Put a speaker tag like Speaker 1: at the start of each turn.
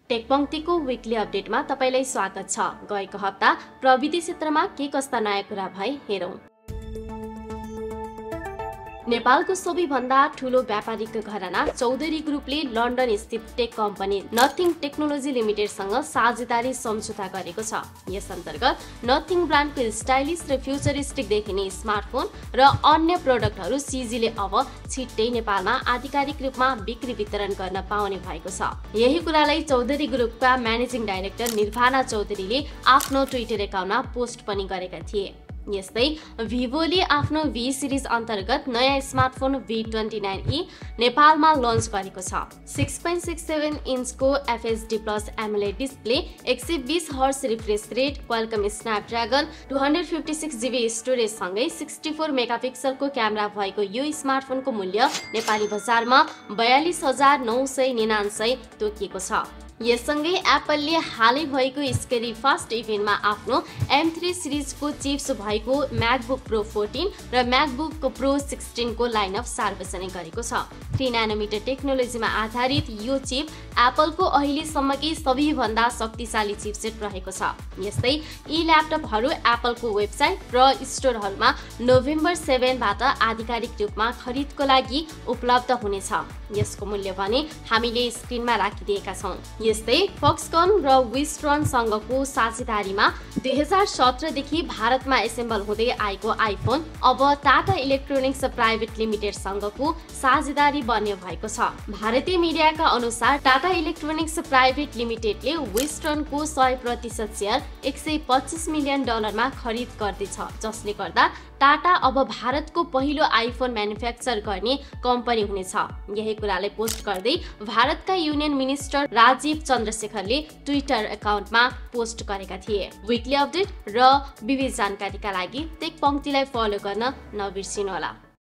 Speaker 1: टेकपंक्तिको weekly अपडेटमा तपाईलाई स्वागत छ। गएको हप्ता प्रविधि क्षेत्रमा के कस्ता नयाँ कुरा भए हेरौं। नेपालको सबैभन्दा ठूलो व्यापारिक घराना चौधरी ग्रुपले लन्डन स्थित टेक कम्पनी नथिङ टेक्नोलोजी लिमिटेडसँग साझेदारी सम्झौता गरेको छ। यस अन्तर्गत नथिङ ब्रान्डको स्टाइलिश र फ्युचरिस्टिक देखिने स्मार्टफोन र अन्य प्रोडक्टहरू सीजीले अब छिट्टै नेपालमा आधिकारिक रूपमा बिक्री वितरण गर्न पाउने भएको छ। यही कुरालाई चौधरी ग्रुपका म्यानेजिङ डाइरेक्टर निर्वाणा चौधरीले आफ्नो ट्विटर एकाउन्टमा पोस्ट पनि गरेका थिए। यस्तै भिभोले आफ्नो V सिरिज अन्तर्गत नयाँ स्मार्टफोन V29e नेपालमा लन्च गरेको छ। 6.67 इन्चको FHD+ AMOLED display, 120 hertz refresh rate, Qualcomm Snapdragon 256GB storage सँगै 64 मेगापिक्सलको क्यामेरा भएको यो स्मार्टफोनको मूल्य नेपाली बजारमा 42,999 तोकिएको छ। यससँगै एप्पलले हालै भएको स्केरी फास्ट इभेन्टमा आफ्नो M3 सिरिजको चिप्स भएको MacBook Pro 14 र MacBook Pro 16 को लाइनअप सार्वजनिक गरेको छ। 3 नानोमिटर टेक्नोलोजीमा आधारित यो चिप एप्पलको अहिलेसम्मकै सबैभन्दा शक्तिशाली चिपसेट रहेको छ। यस्तै यी ल्यापटपहरू एप्पलको वेबसाइट र स्टोरहरूमा नोभेम्बर 7 बाट आधिकारिक रूपमा खरिदको लागि उपलब्ध हुनेछ। यसको मूल्य भने हामीले स्क्रिनमा राखिदिएका छौं। यस्तै फक्सकन र विस्ट्रन सँगको साझेदारीमा 2017 देखि भारतमा एसेम्बल हुँदै आएको आइफोन अब टाटा इलेक्ट्रोनिक्स प्राइभेट लिमिटेड सँगको साझेदारी बन्ने भएको छ। भारतीय मिडियाका अनुसार टाटा इलेक्ट्रोनिक्स प्राइभेट लिमिटेडले विस्ट्रनको 100% शेयर $125 मिलियन मा खरिद गर्दैछ, जसले गर्दा टाटा अब भारतको पहिलो आइफोन म्यानुफ्याक्चर गर्ने कम्पनी हुनेछ। यही कुरालाई पोस्ट गर्दै भारतका युनियन मिनिस्टर राजीव चन्द्रशेखरले ट्विटर एकाउन्टमा पोस्ट गरेका थिए। वीकली अपडेट र विविध जानकारीका लागि टेक पंक्तिलाई फलो गर्न नबिर्सिनुहोला।